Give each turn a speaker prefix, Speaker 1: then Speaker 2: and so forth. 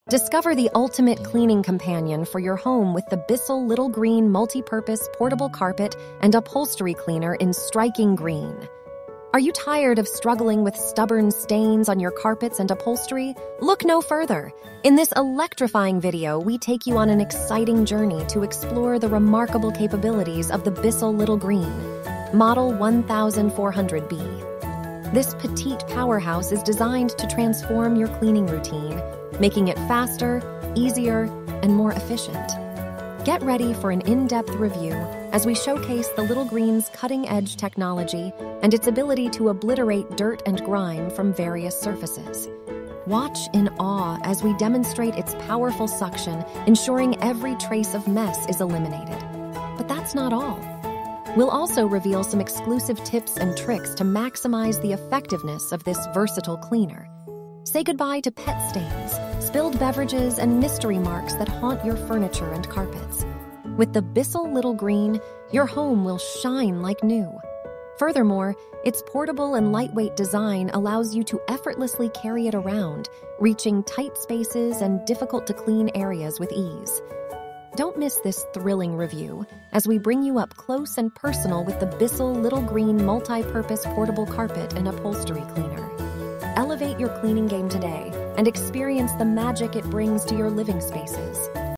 Speaker 1: Discover the ultimate cleaning companion for your home with the BISSELL Little Green Multi-Purpose Portable Carpet and Upholstery Cleaner in striking green. Are you tired of struggling with stubborn stains on your carpets and upholstery? Look no further. In this electrifying video, we take you on an exciting journey to explore the remarkable capabilities of the BISSELL Little Green, Model 1400B. This petite powerhouse is designed to transform your cleaning routine, making it faster, easier, and more efficient. Get ready for an in-depth review as we showcase the Little Green's cutting-edge technology and its ability to obliterate dirt and grime from various surfaces. Watch in awe as we demonstrate its powerful suction, ensuring every trace of mess is eliminated. But that's not all. We'll also reveal some exclusive tips and tricks to maximize the effectiveness of this versatile cleaner. Say goodbye to pet stains, spilled beverages, and mystery marks that haunt your furniture and carpets. With the BISSELL Little Green, your home will shine like new. Furthermore, its portable and lightweight design allows you to effortlessly carry it around, reaching tight spaces and difficult-to-clean areas with ease. Don't miss this thrilling review as we bring you up close and personal with the BISSELL Little Green Multi-Purpose Portable Carpet and Upholstery Cleaner. Elevate your cleaning game today and experience the magic it brings to your living spaces.